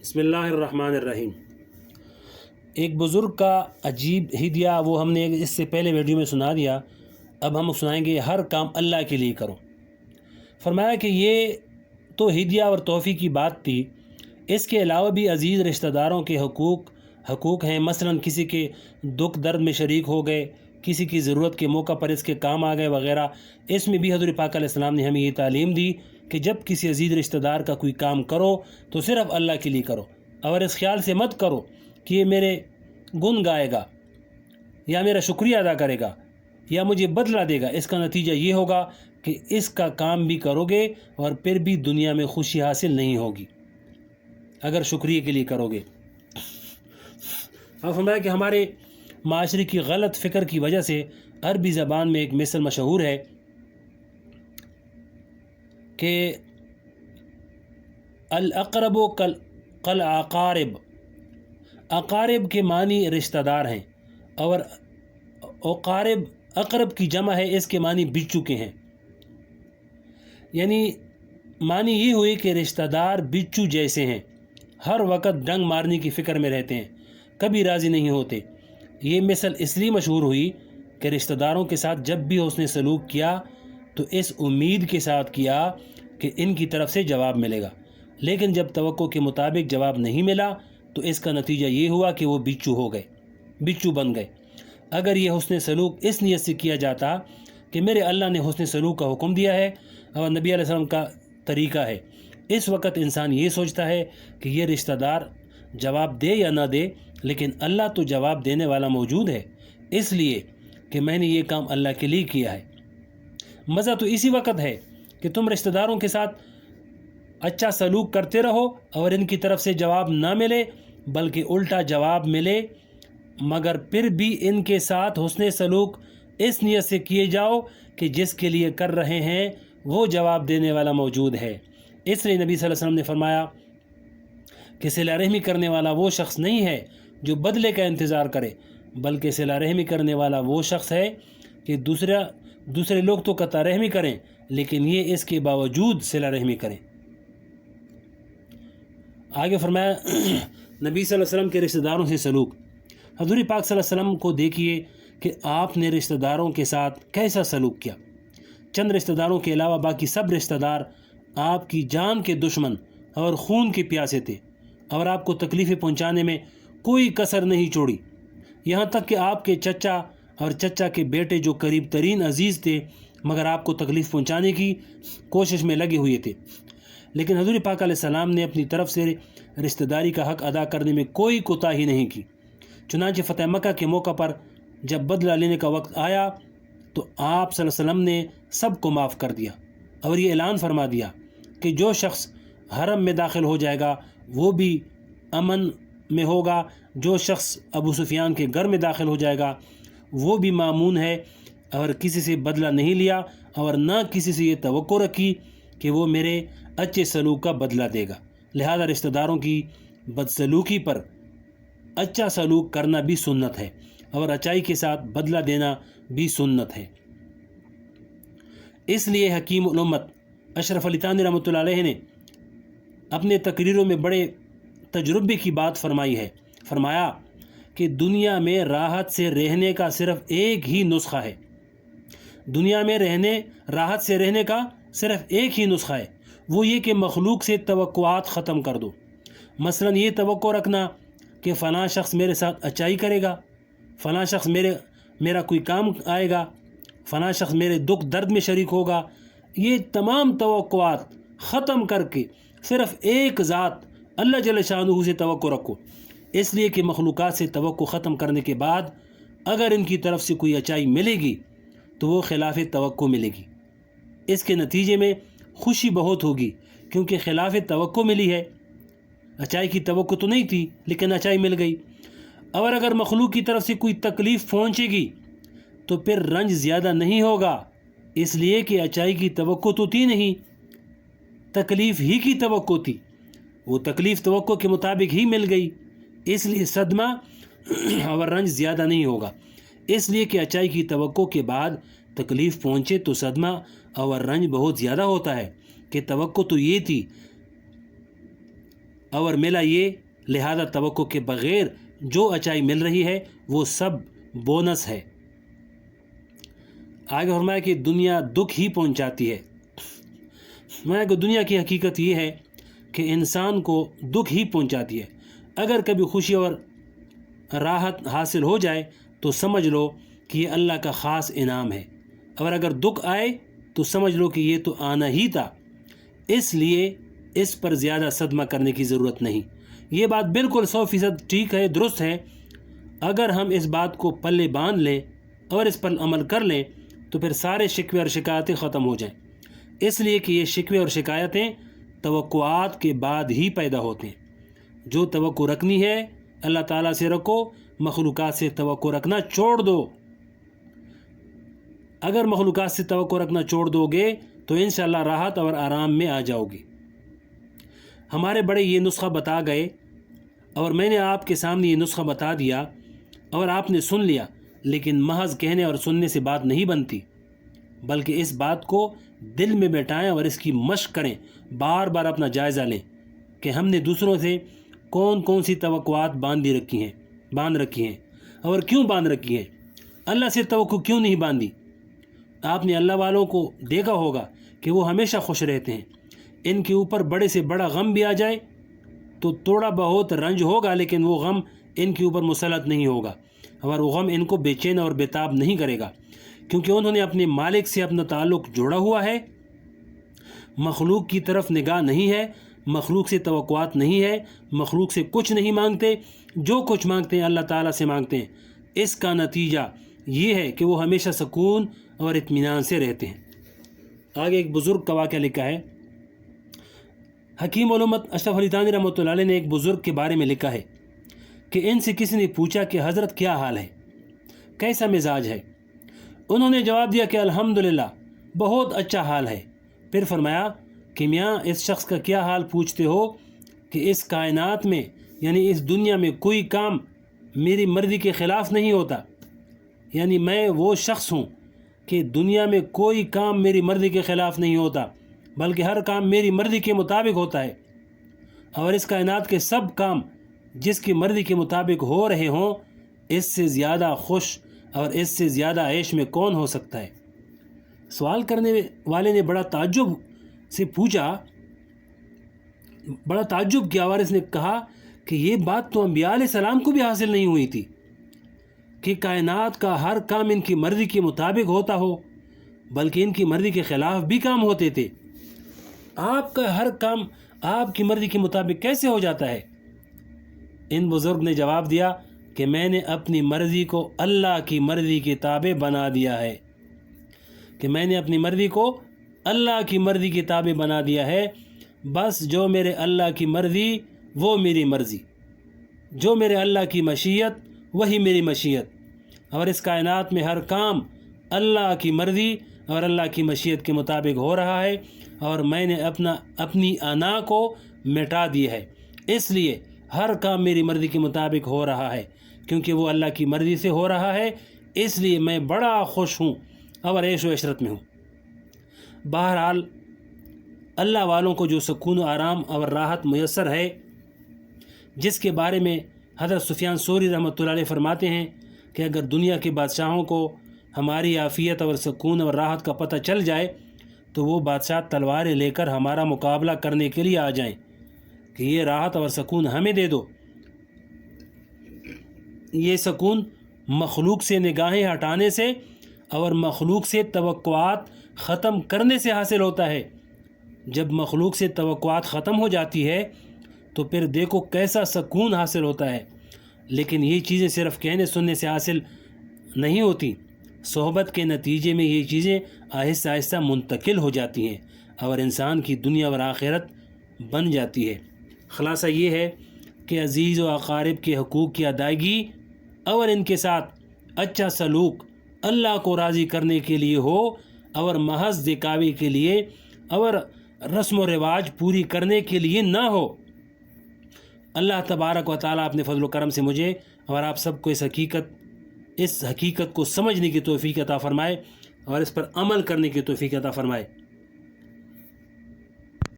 بسم اللہ الرحمن الرحیم۔ ایک بزرگ کا عجیب ہدیہ وہ ہم نے اس سے پہلے ویڈیو میں سنا دیا، اب ہم سنائیں گے ہر کام اللہ کے لیے کرو۔ فرمایا کہ یہ تو ہدیہ اور تحفے کی بات تھی، اس کے علاوہ بھی عزیز رشتہ داروں کے حقوق ہیں۔ مثلا کسی کے دکھ درد میں شریک ہو گئے، کسی کی ضرورت کے موقع پر اس کے کام آ گئے وغیرہ۔ اس میں بھی حضور پاک علیہ السلام نے ہمیں یہ تعلیم دی کہ جب کسی عزیز رشتہ دار کا کوئی کام کرو تو صرف اللہ کے لیے کرو، اور اس خیال سے مت کرو کہ یہ میرے گن گائے گا یا میرا شکریہ ادا کرے گا یا مجھے بدلہ دے گا۔ اس کا نتیجہ یہ ہوگا کہ اس کا کام بھی کرو گے اور پھر بھی دنیا میں خوشی حاصل نہیں ہوگی اگر شکریہ کے لیے کرو گے۔ اب فرمایا کہ ہمارے معاشرے کی غلط فکر کی وجہ سے عربی زبان میں ایک مثل مشہور ہے کہ الاقرب کل اقارب، اقارب کے معنی رشتہ دار ہیں، اور اقرب کی جمع ہے، اس کے معنی بچھو کے ہیں۔ یعنی معنی یہ ہوئی کہ رشتہ دار بچھو جیسے ہیں، ہر وقت ڈنگ مارنے کی فکر میں رہتے ہیں، کبھی راضی نہیں ہوتے۔ یہ مثل اس لیے مشہور ہوئی کہ رشتہ داروں کے ساتھ جب بھی اس نے سلوک کیا تو اس امید کے ساتھ کیا کہ ان کی طرف سے جواب ملے گا، لیکن جب توقع کے مطابق جواب نہیں ملا تو اس کا نتیجہ یہ ہوا کہ وہ بچھو بن گئے۔ اگر یہ حسن سلوک اس نیت سے کیا جاتا کہ میرے اللہ نے حسن سلوک کا حکم دیا ہے اور نبی علیہ السلام کا طریقہ ہے، اس وقت انسان یہ سوچتا ہے کہ یہ رشتہ دار جواب دے یا نہ دے، لیکن اللہ تو جواب دینے والا موجود ہے، اس لیے کہ میں نے یہ کام اللہ کے لیے کیا ہے۔ مزہ تو اسی وقت ہے کہ تم رشتہ داروں کے ساتھ اچھا سلوک کرتے رہو اور ان کی طرف سے جواب نہ ملے بلکہ الٹا جواب ملے، مگر پھر بھی ان کے ساتھ حسن سلوک اس نیت سے کیے جاؤ کہ جس کے لیے کر رہے ہیں وہ جواب دینے والا موجود ہے۔ اس لیے نبی صلی اللہ علیہ وسلم نے فرمایا کہ صلہ رحمی کرنے والا وہ شخص نہیں ہے جو بدلے کا انتظار کرے، بلکہ صلہ رحمی کرنے والا وہ شخص ہے کہ دوسرے لوگ تو قطع رحمی کریں لیکن یہ اس کے باوجود صلہ رحمی کریں۔ آگے فرمایا نبی صلی اللہ علیہ وسلم کے رشتہ داروں سے سلوک۔ حضور پاک صلی اللہ علیہ وسلم کو دیکھیے کہ آپ نے رشتہ داروں کے ساتھ کیسا سلوک کیا۔ چند رشتہ داروں کے علاوہ باقی سب رشتہ دار آپ کی جان کے دشمن اور خون کے پیاسے تھے، اور آپ کو تکلیفیں پہنچانے میں کوئی کسر نہیں چھوڑی، یہاں تک کہ آپ کے چچا اور چچا کے بیٹے جو قریب ترین عزیز تھے مگر آپ کو تکلیف پہنچانے کی کوشش میں لگے ہوئے تھے، لیکن حضور پاک علیہ السلام نے اپنی طرف سے رشتہ داری کا حق ادا کرنے میں کوئی کوتاہی نہیں کی۔ چنانچہ فتح مکہ کے موقع پر جب بدلہ لینے کا وقت آیا تو آپ صلی اللہ علیہ وسلم نے سب کو معاف کر دیا اور یہ اعلان فرما دیا کہ جو شخص حرم میں داخل ہو جائے گا وہ بھی امن میں ہوگا، جو شخص ابو سفیان کے گھر میں داخل ہو جائے گا وہ بھی مامون ہے، اور کسی سے بدلہ نہیں لیا اور نہ کسی سے یہ توقع رکھی کہ وہ میرے اچھے سلوک کا بدلہ دے گا۔ لہذا رشتہ داروں کی بدسلوکی پر اچھا سلوک کرنا بھی سنت ہے اور اچائی کے ساتھ بدلہ دینا بھی سنت ہے۔ اس لیے حکیم الامت اشرف علی تھانوی رحمۃ اللہ علیہ نے اپنے تقریروں میں بڑے تجربے کی بات فرمائی ہے۔ فرمایا کہ دنیا میں راحت سے رہنے کا صرف ایک ہی نسخہ ہے، دنیا میں راحت سے رہنے کا صرف ایک ہی نسخہ ہے، وہ یہ کہ مخلوق سے توقعات ختم کر دو۔ مثلا یہ توقع رکھنا کہ فلاں شخص میرے ساتھ اچائی کرے گا، فلاں شخص میرا کوئی کام آئے گا، فلاں شخص میرے دکھ درد میں شریک ہوگا، یہ تمام توقعات ختم کر کے صرف ایک ذات اللہ جل شانہ سے توقع رکھو، اس لیے کہ مخلوقات سے توقع ختم کرنے کے بعد اگر ان کی طرف سے کوئی اچائی ملے گی تو وہ خلاف توقع ملے گی، اس کے نتیجے میں خوشی بہت ہوگی کیونکہ خلاف توقع ملی ہے، اچائی کی توقع تو نہیں تھی لیکن اچائی مل گئی۔ اور اگر مخلوق کی طرف سے کوئی تکلیف پہنچے گی تو پھر رنج زیادہ نہیں ہوگا، اس لیے کہ اچائی کی توقع تو تھی نہیں، تکلیف ہی کی توقع تھی، وہ تکلیف توقع کے مطابق ہی مل گئی، اس لیے صدمہ اور رنج زیادہ نہیں ہوگا۔ اس لیے کہ اچائی کی توقع کے بعد تکلیف پہنچے تو صدمہ اور رنج بہت زیادہ ہوتا ہے کہ توقع تو یہ تھی اور ملا یہ، لہذا توقع کے بغیر جو اچائی مل رہی ہے وہ سب بونس ہے۔ آگے فرمایا کہ دنیا دکھ ہی پہنچاتی ہے۔ فرمایا کہ دنیا کی حقیقت یہ ہے کہ انسان کو دکھ ہی پہنچاتی ہے۔ اگر کبھی خوشی اور راحت حاصل ہو جائے تو سمجھ لو کہ یہ اللہ کا خاص انعام ہے، اور اگر دکھ آئے تو سمجھ لو کہ یہ تو آنا ہی تھا، اس لیے اس پر زیادہ صدمہ کرنے کی ضرورت نہیں۔ یہ بات بالکل 100% ٹھیک ہے، درست ہے۔ اگر ہم اس بات کو پلے باندھ لیں اور اس پر عمل کر لیں تو پھر سارے شکوے اور شکایتیں ختم ہو جائیں، اس لیے کہ یہ شکوے اور شکایتیں توقعات کے بعد ہی پیدا ہوتے ہیں۔ جو توقع رکھنی ہے اللہ تعالیٰ سے رکھو، مخلوقات سے توقع رکھنا چھوڑ دو۔ اگر مخلوقات سے توقع رکھنا چھوڑ دو گے تو انشاءاللہ راحت اور آرام میں آ جاؤ گے۔ ہمارے بڑے یہ نسخہ بتا گئے اور میں نے آپ کے سامنے یہ نسخہ بتا دیا اور آپ نے سن لیا، لیکن محض کہنے اور سننے سے بات نہیں بنتی، بلکہ اس بات کو دل میں بیٹھائیں اور اس کی مشق کریں، بار بار اپنا جائزہ لیں کہ ہم نے دوسروں سے کون کون سی توقعات باندھ رکھی ہیں اور کیوں باندھ رکھی ہیں، اللہ سے توقع کیوں نہیں باندھی۔ آپ نے اللہ والوں کو دیکھا ہوگا کہ وہ ہمیشہ خوش رہتے ہیں، ان کے اوپر بڑے سے بڑا غم بھی آ جائے تو تھوڑا بہت رنج ہوگا، لیکن وہ غم ان کے اوپر مسلط نہیں ہوگا، اور وہ غم ان کو بے چین اور بےتاب نہیں کرے گا، کیونکہ انہوں نے اپنے مالک سے اپنا تعلق جوڑا ہوا ہے۔ مخلوق کی طرف نگاہ نہیں ہے، مخلوق سے توقعات نہیں ہے، مخلوق سے کچھ نہیں مانگتے، جو کچھ مانگتے ہیں اللہ تعالیٰ سے مانگتے ہیں۔ اس کا نتیجہ یہ ہے کہ وہ ہمیشہ سکون اور اطمینان سے رہتے ہیں۔ آگے ایک بزرگ کا واقعہ لکھا ہے، حکیم علامت اشرف علی تھانوی رحمۃ اللہ علیہ نے ایک بزرگ کے بارے میں لکھا ہے کہ ان سے کسی نے پوچھا کہ حضرت کیا حال ہے، کیسا مزاج ہے؟ انہوں نے جواب دیا کہ الحمدللہ بہت اچھا حال ہے۔ پھر فرمایا کہ میاں اس شخص کا کیا حال پوچھتے ہو کہ اس کائنات میں یعنی اس دنیا میں کوئی کام میری مرضی کے خلاف نہیں ہوتا، یعنی میں وہ شخص ہوں کہ دنیا میں کوئی کام میری مرضی کے خلاف نہیں ہوتا، بلکہ ہر کام میری مرضی کے مطابق ہوتا ہے، اور اس کائنات کے سب کام جس کی مرضی کے مطابق ہو رہے ہوں، اس سے زیادہ خوش اور اس سے زیادہ عیش میں کون ہو سکتا ہے؟ سوال کرنے والے نے بڑا تعجب سے پوچھا، بڑا تعجب کیا، اور اس نے کہا کہ یہ بات تو انبیاء علیہ السلام کو بھی حاصل نہیں ہوئی تھی کہ کائنات کا ہر کام ان کی مرضی کے مطابق ہوتا ہو، بلکہ ان کی مرضی کے خلاف بھی کام ہوتے تھے۔ آپ کا ہر کام آپ کی مرضی کے مطابق کیسے ہو جاتا ہے؟ ان بزرگ نے جواب دیا کہ میں نے اپنی مرضی کو اللہ کی مرضی کے تابع بنا دیا ہے، کہ میں نے اپنی مرضی کو اللہ کی مرضی کے تابع بنا دیا ہے، بس جو میرے اللہ کی مرضی وہ میری مرضی، جو میرے اللہ کی مشیت وہی میری مشیت، اور اس کائنات میں ہر کام اللہ کی مرضی اور اللہ کی مشیت کے مطابق ہو رہا ہے، اور میں نے اپنی انا کو مٹا دی ہے، اس لیے ہر کام میری مرضی کے مطابق ہو رہا ہے، کیونکہ وہ اللہ کی مرضی سے ہو رہا ہے، اس لیے میں بڑا خوش ہوں اور عیش و عشرت میں ہوں۔ بہرحال اللہ والوں کو جو سکون و آرام اور راحت میسر ہے، جس کے بارے میں حضرت سفیان ثوری رحمۃ اللہ علیہ فرماتے ہیں کہ اگر دنیا کے بادشاہوں کو ہماری عافیت اور سکون اور راحت کا پتہ چل جائے تو وہ بادشاہ تلواریں لے کر ہمارا مقابلہ کرنے کے لیے آ جائیں کہ یہ راحت اور سکون ہمیں دے دو۔ یہ سکون مخلوق سے نگاہیں ہٹانے سے اور مخلوق سے توقعات ختم کرنے سے حاصل ہوتا ہے۔ جب مخلوق سے توقعات ختم ہو جاتی ہے تو پھر دیکھو کیسا سکون حاصل ہوتا ہے۔ لیکن یہ چیزیں صرف کہنے سننے سے حاصل نہیں ہوتی، صحبت کے نتیجے میں یہ چیزیں آہستہ آہستہ منتقل ہو جاتی ہیں اور انسان کی دنیا اور آخرت بن جاتی ہے۔ خلاصہ یہ ہے کہ عزیز و اقارب کے حقوق کی ادائیگی اور ان کے ساتھ اچھا سلوک اللہ کو راضی کرنے کے لیے ہو اور محض دکھاوے کے لیے اور رسم و رواج پوری کرنے کے لیے نہ ہو۔ اللہ تبارک و تعالیٰ اپنے فضل و کرم سے مجھے اور آپ سب کو اس حقیقت کو سمجھنے کی توفیق عطا فرمائے اور اس پر عمل کرنے کی توفیق عطا فرمائے۔